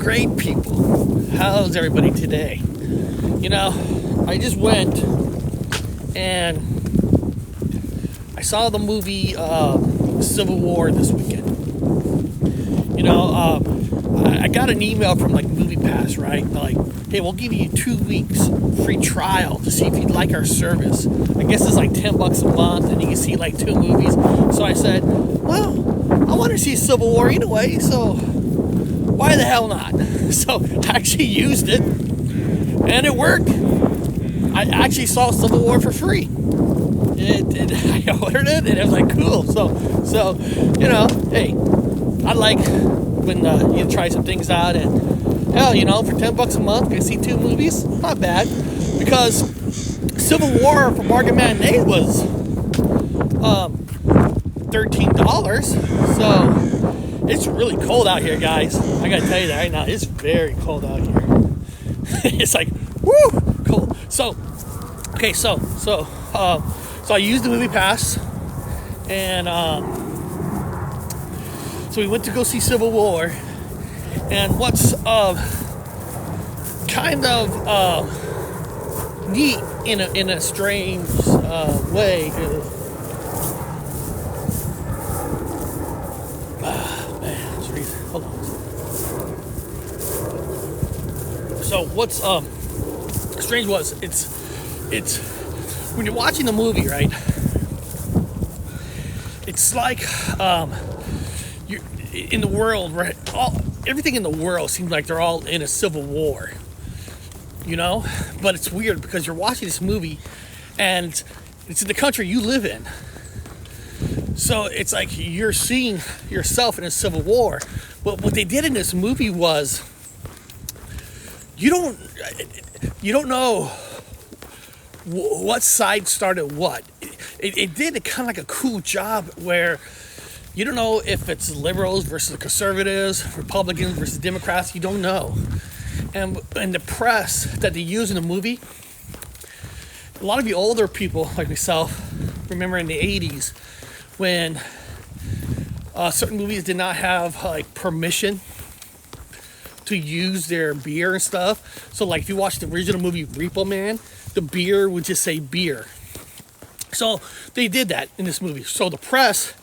great, people. How's everybody today? You know, I just went and I saw the movie Civil War this weekend. You know, I got an email from like Movie Pass, right? Like, hey, we'll give you 2 weeks free trial to see if you'd like our service. I guess it's like $10 a month, and you can see like 2 movies. So I said, well, I want to see Civil War anyway, so why the hell not? So I actually used it, and it worked. I actually saw Civil War for free. I ordered it, and it was like, cool. So you know, hey, I like when you try some things out, and hell, you know, for $10 a month, you can see 2 movies. Not bad, because Civil War for Bargain Matinee was $13. So it's really cold out here, guys. I gotta tell you that right now. It's very cold out here. It's like, woo, cold. So, okay, so I used the Movie Pass, and so we went to go see Civil War. And what's kind of neat in a strange way is, man, hold on. So what's strange was it's when you're watching the movie, right? It's like you're in the world, right? Everything in the world seems like they're all in a civil war, you know? But it's weird because you're watching this movie and it's in the country you live in. So it's like you're seeing yourself in a civil war. But what they did in this movie was you don't know what side started what. It did kind of like a cool job where you don't know if it's liberals versus conservatives, Republicans versus Democrats. You don't know. And the press that they use in the movie, a lot of you older people like myself remember in the 80s when certain movies did not have like permission to use their beer and stuff. So like if you watch the original movie Repo Man, the beer would just say beer. So they did that in this movie. So the press,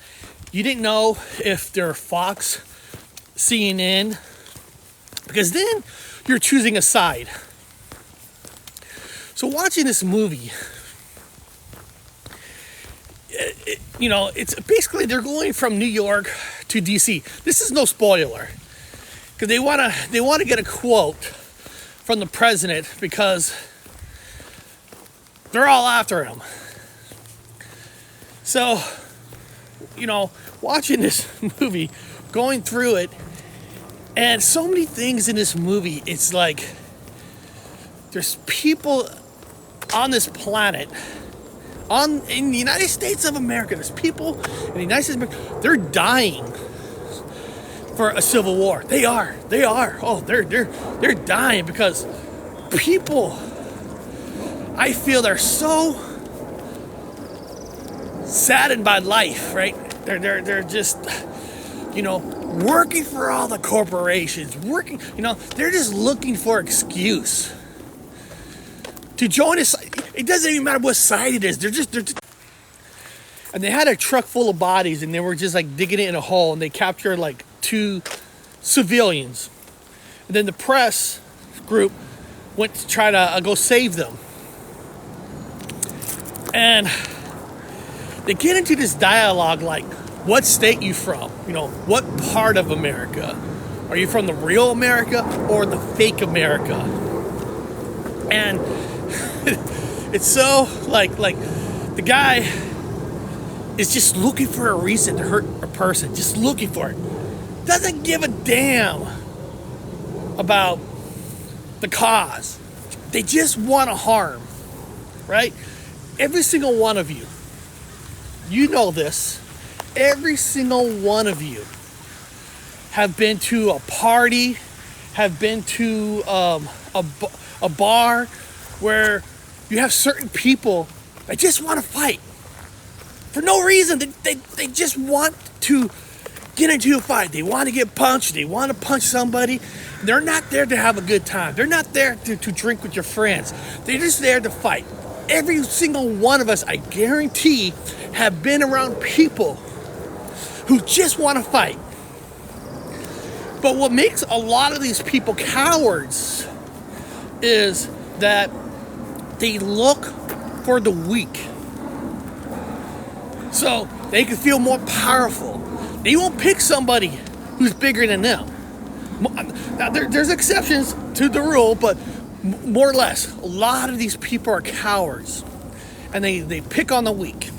you didn't know if they're Fox, CNN, because then you're choosing a side. So watching this movie, you know, it's basically they're going from New York to DC. This is no spoiler, because they want to get a quote from the president because they're all after him. So, you know, watching this movie, going through it, and so many things in this movie, it's like there's people on this planet, in the United States of America, there's people in the United States of America, they're dying for a civil war. They are. Oh, they're dying because people, I feel, they're so saddened by life, right? They're just, you know, working for all the corporations, working, you know, they're just looking for excuse to join us. It doesn't even matter what side it is. They're just, and they had a truck full of bodies, and they were just like digging it in a hole, and they captured like 2 civilians, and then the press group went to try to go save them, and they get into this dialogue like, what state you from? You know, what part of America? Are you from the real America or the fake America? And it's so like the guy is just looking for a reason to hurt a person, just looking for it. Doesn't give a damn about the cause. They just want to harm, right? Every single one of you, you know this, every single one of you have been to a party, have been to a bar where you have certain people that just want to fight for no reason. They just want to get into a fight. They want to get punched. They want to punch somebody. They're not there to have a good time. They're not there to drink with your friends. They're just there to fight. Every single one of us, I guarantee, have been around people who just want to fight. But what makes a lot of these people cowards is that they look for the weak. So they can feel more powerful. They won't pick somebody who's bigger than them. Now, there's exceptions to the rule, but more or less, a lot of these people are cowards. And they pick on the weak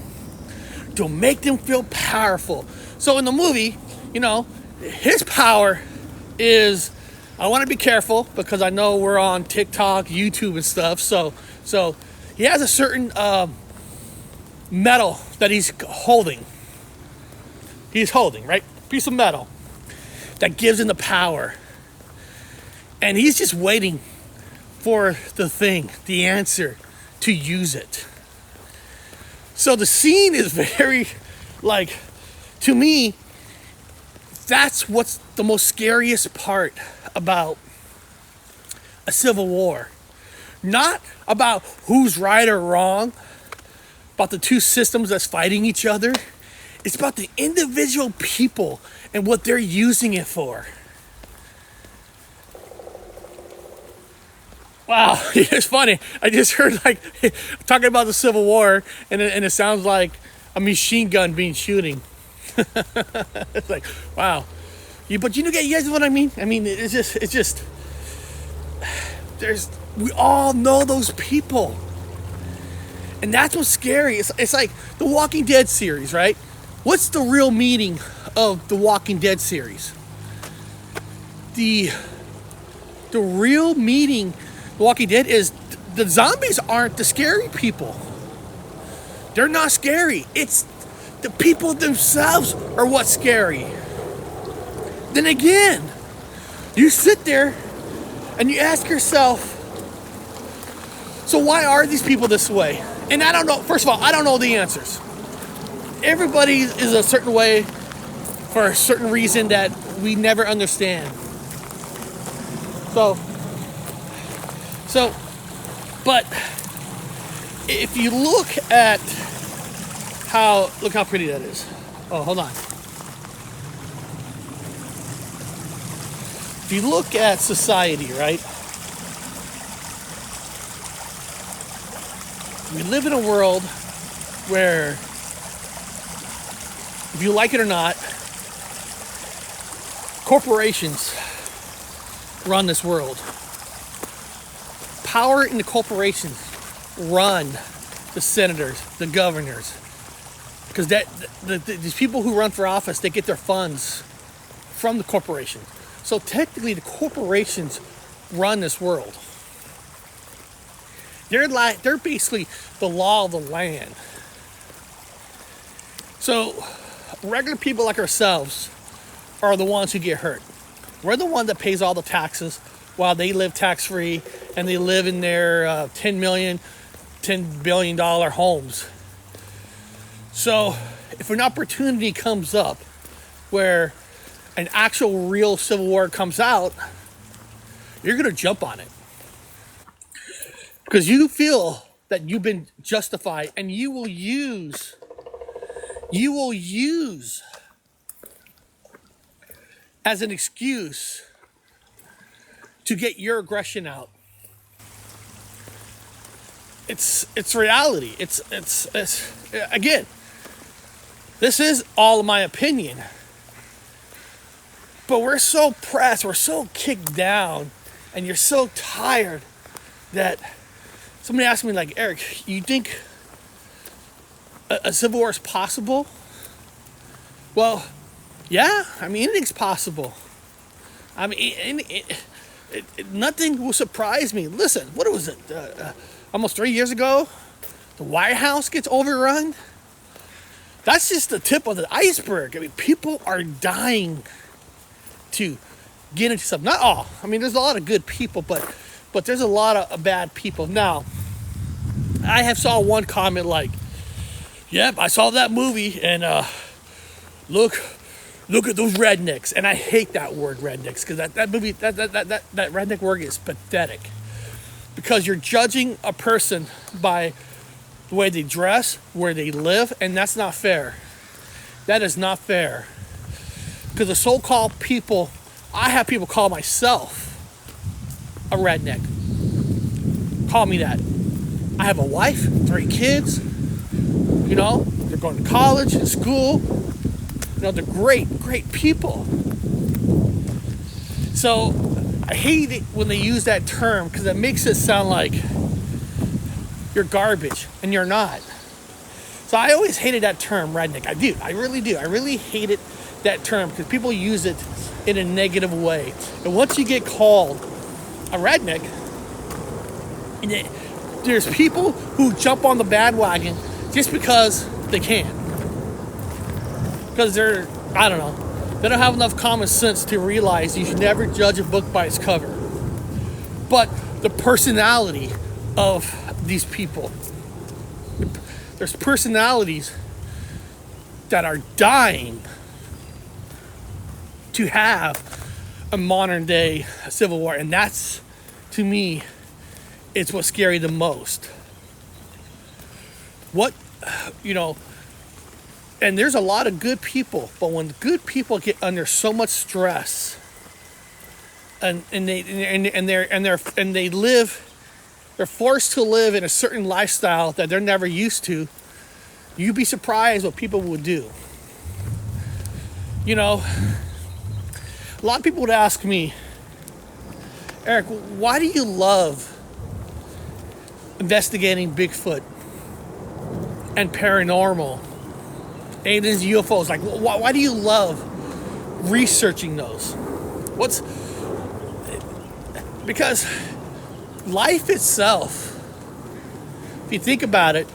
to make them feel powerful. So in the movie, his power is, I want to be careful because I know we're on TikTok, YouTube and stuff. So he has a certain metal that he's holding. He's holding, right? Piece of metal that gives him the power. And he's just waiting for the answer, to use it. So the scene is very, to me, that's what's the most scariest part about a civil war. Not about who's right or wrong, about the two systems that's fighting each other. It's about the individual people and what they're using it for. Wow, it's funny. I just heard talking about the Civil War, and it sounds like a machine gun being shooting. It's like, wow. But you guys know what I mean? I mean, it's just. We all know those people, and that's what's scary. It's like the Walking Dead series, right? What's the real meaning of the Walking Dead series? The real meaning of The Walking Dead is the zombies aren't the scary people. They're not scary. It's the people themselves are what's scary. Then again, you sit there and you ask yourself, so why are these people this way? And I don't know. First of all, I don't know the answers. Everybody is a certain way for a certain reason that we never understand. But if you look at look how pretty that is. Oh, hold on. If you look at society, right? We live in a world where, if you like it or not, corporations run this world. Power in the corporations run the senators, the governors. Because these people who run for office, they get their funds from the corporations. So technically, the corporations run this world. They're basically the law of the land. So regular people like ourselves are the ones who get hurt. We're the one that pays all the taxes while they live tax-free and they live in their $10 billion homes. So if an opportunity comes up where an actual real civil war comes out, you're going to jump on it. Because you feel that you've been justified, and you will use as an excuse to get your aggression out. It's reality. It's again, this is all my opinion. But we're so pressed, we're so kicked down, and you're so tired that somebody asked me, like, Eric, you think a civil war is possible? Well, yeah, I mean, anything's possible. I mean, nothing will surprise me. Listen, what was it? Almost 3 years ago, the White House gets overrun. That's just the tip of the iceberg. I mean, people are dying to get into something. Not all. I mean, there's a lot of good people, but there's a lot of bad people. Now, I have saw one comment like, yep, I saw that movie, and look look at those rednecks. And I hate that word rednecks because that redneck word is pathetic. Because you're judging a person by the way they dress, where they live, and that's not fair. That is not fair. Because the so-called people, I have people call myself a redneck. Call me that. I have a wife, 3 kids, they're going to college and school. They're great people. So I hate it when they use that term because it makes it sound like you're garbage, and you're not. So I always hated that term, redneck. I do. I really do. I really hated that term because people use it in a negative way. And once you get called a redneck, there's people who jump on the bandwagon just because they can. Because I don't know, they don't have enough common sense to realize you should never judge a book by its cover. But the personality of these people, there's personalities that are dying to have a modern day civil war. And that's, to me, it's what's scary the most. And there's a lot of good people, but when good people get under so much stress, and they're forced to live in a certain lifestyle that they're never used to, you'd be surprised what people would do. A lot of people would ask me, Eric, why do you love investigating Bigfoot and paranormal, aliens, UFOs? Like, why do you love researching those? Because life itself, if you think about it,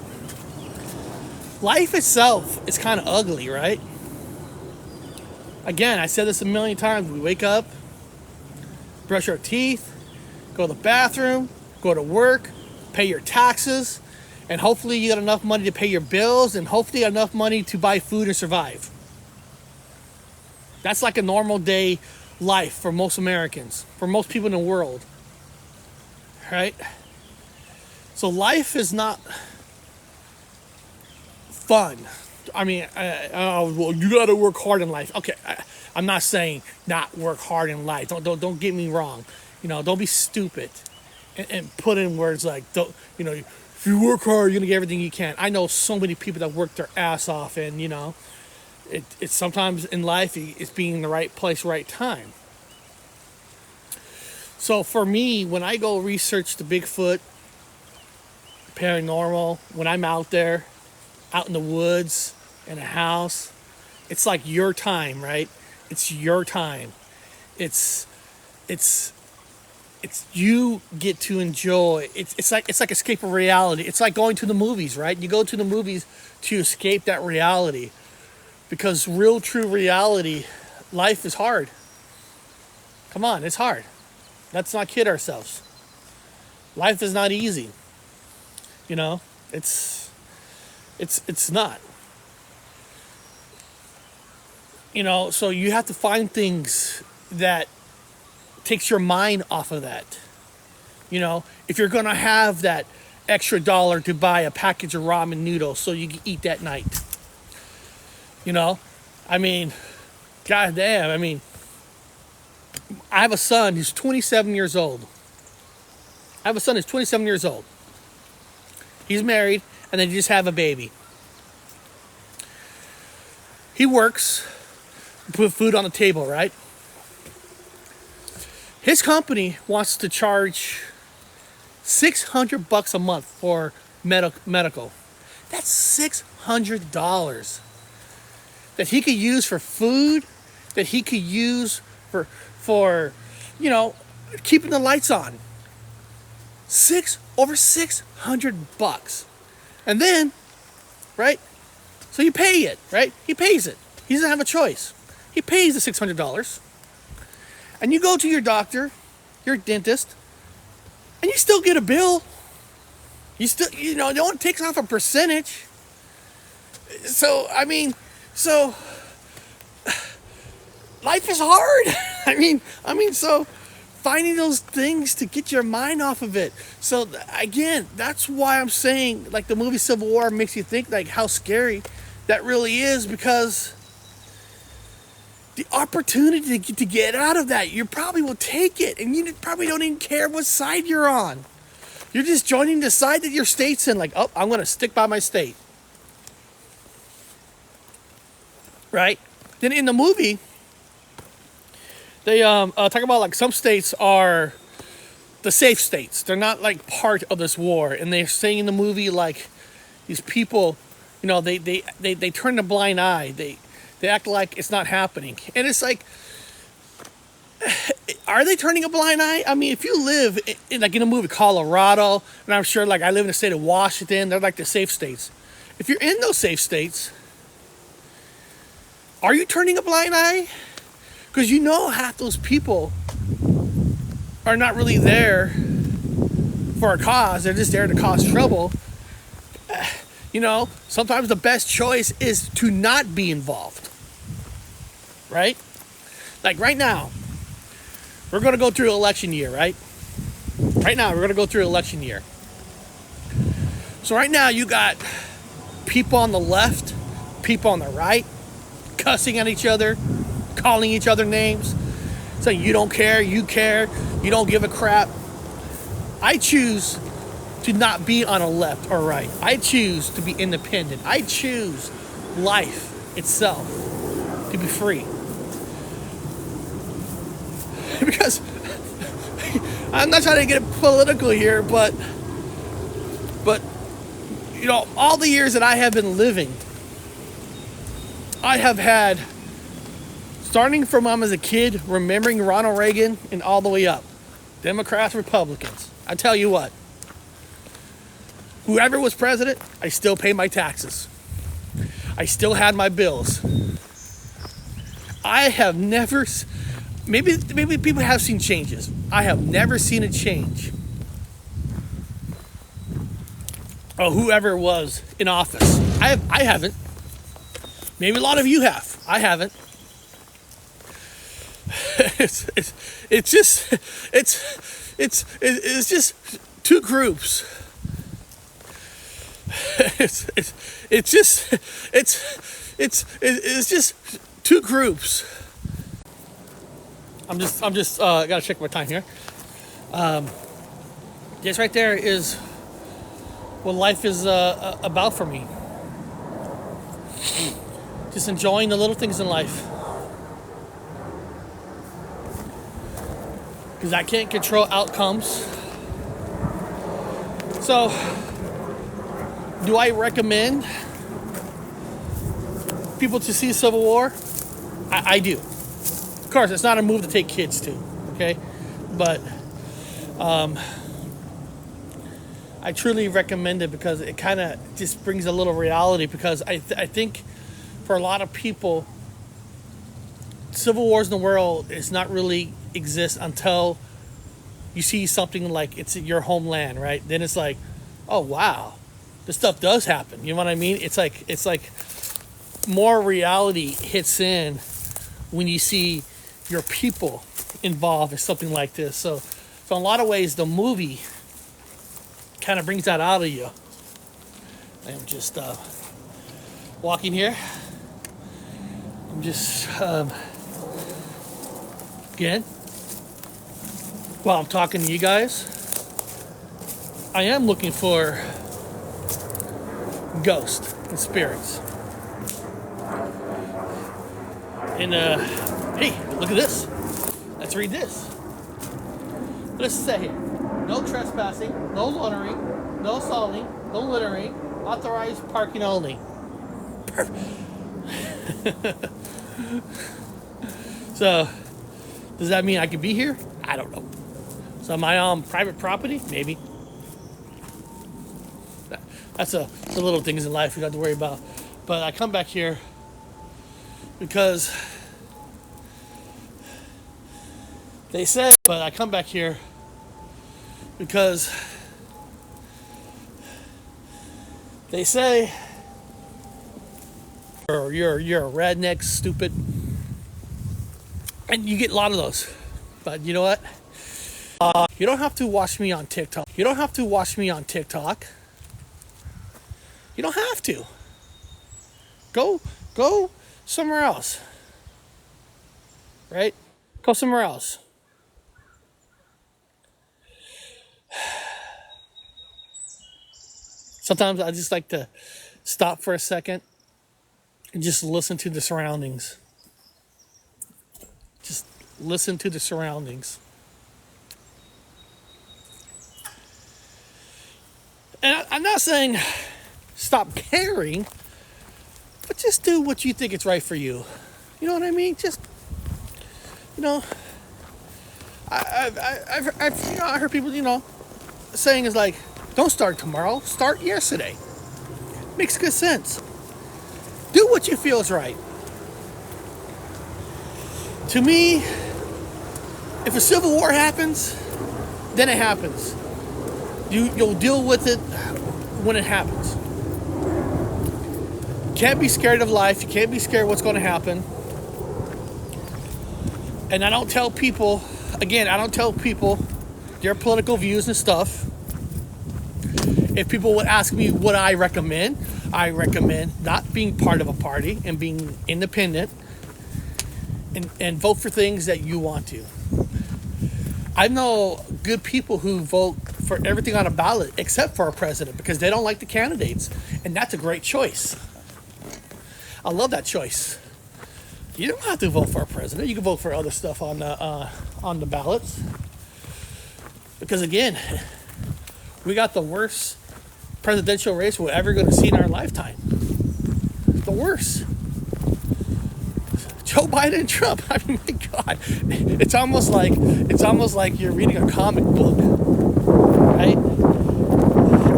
life itself is kind of ugly, right? Again, I said this a million times. We wake up, brush our teeth, go to the bathroom, go to work, pay your taxes, and hopefully you got enough money to pay your bills, and hopefully enough money to buy food and survive. That's like a normal day life for most Americans, for most people in the world. Right? So life is not fun. I mean, well, you got to work hard in life. Okay, I'm not saying not work hard in life. Don't get me wrong. Don't be stupid and put in words like, if you work hard, you're gonna get everything you can. I know so many people that work their ass off, and it's sometimes in life it's being in the right place, right time. So for me, when I go research the Bigfoot, paranormal, when I'm out there, out in the woods, in a house, it's like your time, right? It's your time. It's you get to enjoy. It's like escape of reality. It's like going to the movies, right? You go to the movies to escape that reality, because real, true reality, life is hard. Come on, it's hard. Let's not kid ourselves. Life is not easy. It's not. So you have to find things that takes your mind off of that. If you're gonna have that extra dollar to buy a package of ramen noodles so you can eat that night. I mean, goddamn, I have a son who's 27 years old. He's married, and they just have a baby. He works, put food on the table, right? His company wants to charge $600 a month for medical. That's $600 that he could use for food, that he could use for keeping the lights on. Over $600. And then, right? So you pay it, right? He pays it. He doesn't have a choice. He pays the $600. And you go to your doctor, your dentist, and you still get a bill. You still, no one takes off a percentage. So life is hard. So finding those things to get your mind off of it. So again, that's why I'm saying, like, the movie Civil War makes you think like how scary that really is, because the opportunity to get out of that, you probably will take it, and you probably don't even care what side you're on. You're just joining the side that your state's in, like, oh, I'm going to stick by my state. Right? Then in the movie, they talk about, like, some states are the safe states. They're not, like, part of this war. And they're saying in the movie, like, these people, you know, they turn a blind eye. They act like it's not happening. And it's like, are they turning a blind eye? I mean, if you live in a movie, Colorado, and I'm sure, like, I live in the state of Washington, they're like the safe states. If you're in those safe states, are you turning a blind eye? Because you know half those people are not really there for a cause. They're just there to cause trouble. You know, sometimes the best choice is to not be involved. Right? Like right now, we're going to go through election year, right? Right now, we're going to go through election year. So right now, you got people on the left, people on the right, cussing at each other, calling each other names, saying you don't care, you care, you don't give a crap. I choose to not be on a left or right. I choose to be independent. I choose life itself to be free. Because I'm not trying to get political here, but you know, all the years that I have been living, I have had, starting from when I was a kid, remembering Ronald Reagan and all the way up, Democrats, Republicans. I tell you what, whoever was president, I still pay my taxes. I still had my bills. I have never, maybe people have seen changes. I have never seen a change of whoever was in office. I haven't. Maybe a lot of you have. I haven't. It's just two groups. It's just two groups. I'm just gotta check my time here. This right there is what life is about for me. Just enjoying the little things in life. Because I can't control outcomes. So, do I recommend people to see Civil War? I do. Of course, it's not a movie to take kids to, okay? But I truly recommend it because it kind of just brings a little reality. Because I think for a lot of people, civil wars in the world is not really exist until you see something like it's your homeland, right? Then it's like, oh wow, this stuff does happen. You know what I mean? It's like more reality hits in when you see your people involved in something like this. So in a lot of ways, the movie kind of brings that out of you. I'm just walking here. I'm just again, while I'm talking to you guys, I am looking for ghosts and spirits. And hey, look at this. Let's read this. What does it say here? No trespassing, no loitering, no assaulting, no littering, authorized parking only. So, does that mean I could be here? I don't know. So am I on private property? Maybe. That's the little things in life you don't have to worry about. But I come back here because they say, you're a redneck, stupid. And you get a lot of those. But you know what? You don't have to watch me on TikTok. You don't have to watch me on TikTok. You don't have to. Go somewhere else. Right? Go somewhere else. Sometimes I just like to stop for a second and just listen to the surroundings. Just listen to the surroundings. And I'm not saying stop caring, but just do what you think is right for you. You know what I mean? Just, you know, I heard people, saying is like, don't start tomorrow, start yesterday. Makes good sense. Do what you feel is right. To me, if a civil war happens, then it happens. You'll deal with it when it happens. You can't be scared of life. You can't be scared of what's going to happen. And I don't tell people their political views and stuff. If people would ask me what I recommend not being part of a party and being independent and vote for things that you want to. I know good people who vote for everything on a ballot except for a president because they don't like the candidates. And that's a great choice. I love that choice. You don't have to vote for a president. You can vote for other stuff on the ballots. Because again, we got the worst presidential race we're ever going to see in our lifetime. The worst. Joe Biden and Trump. I mean, my God, it's almost like you're reading a comic book, right?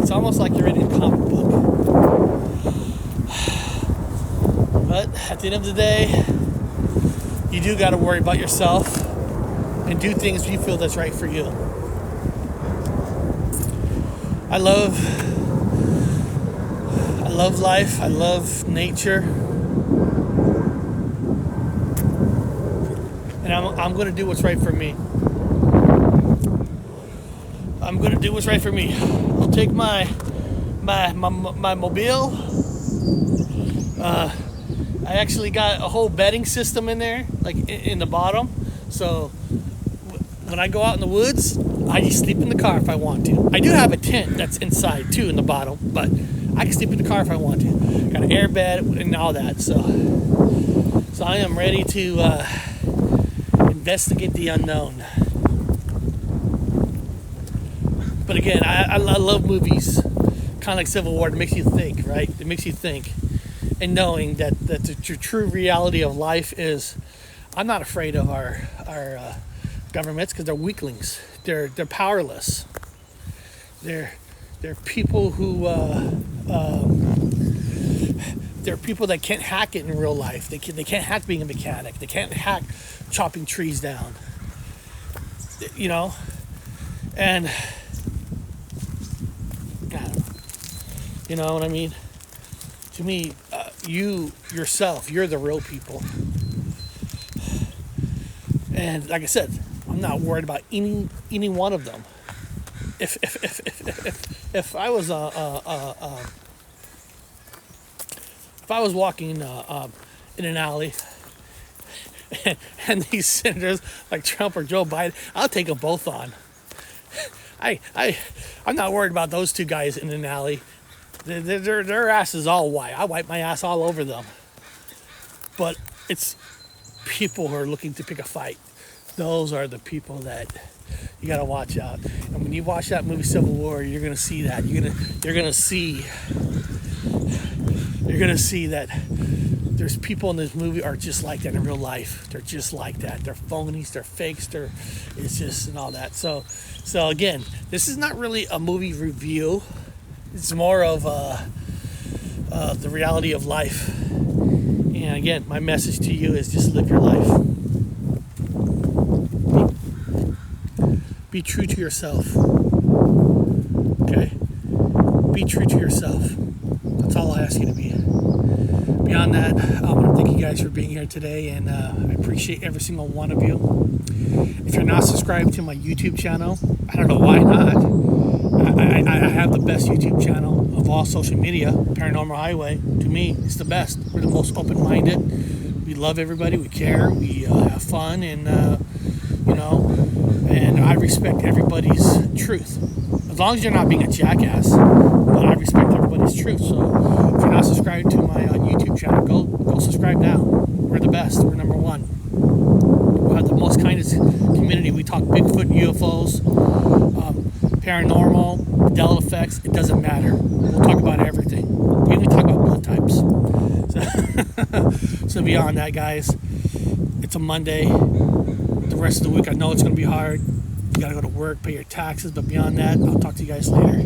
It's almost like you're reading a comic book. But at the end of the day, you do got to worry about yourself and do things you feel that's right for you. I love life. I love nature. And I'm going to do what's right for me. I'm going to do what's right for me. I'll take my mobile. I actually got a whole bedding system in there, like in the bottom. So when I go out in the woods, I just sleep in the car if I want to. I do have a tent that's inside too in the bottom, but I can sleep in the car if I want to. Got an air bed and all that. So I am ready to investigate the unknown. But again, I love movies, kind of like Civil War. It makes you think, right? It makes you think. And knowing that the true reality of life is, I'm not afraid of our governments because they're weaklings. They're powerless. They're people who they're people that can't hack it in real life. They can't hack being a mechanic. They can't hack chopping trees down. You know, and I don't know. You know what I mean? To me, you yourself, you're the real people. And like I said, I'm not worried about any one of them. If I was if I was walking in an alley and these senators like Trump or Joe Biden, I'll take them both on. I'm not worried about those two guys in an alley. Their ass is all white. I wipe my ass all over them. But it's people who are looking to pick a fight. Those are the people that you gotta watch out. And when you watch that movie Civil War, you're gonna see that. You're gonna see that there's people in this movie are just like that in real life. They're just like that. They're phonies. They're fakes. It's just and all that. So again, this is not really a movie review. It's more of the reality of life. And again, my message to you is just live your life. Be true to yourself. Okay? Be true to yourself. That's all I ask you to be. Beyond that, I want to thank you guys for being here today, and I appreciate every single one of you. If you're not subscribed to my YouTube channel, I don't know why not. I have the best YouTube channel of all social media. Paranormal Highway, to me, it's the best. We're the most open-minded. We love everybody. We care. We have fun, and and I respect everybody's truth. As long as you're not being a jackass, but I respect everybody's truth. So if you're not subscribed to my YouTube channel, go subscribe now. We're the best. We're number one. We have the most kindest community. We talk Bigfoot, UFOs, paranormal, Mandela effects. It doesn't matter. We'll talk about everything. We even talk about blood types. So beyond that, guys, it's a Monday. The rest of the week, I know it's going to be hard. You got to go to work, pay your taxes. But beyond that, I'll talk to you guys later.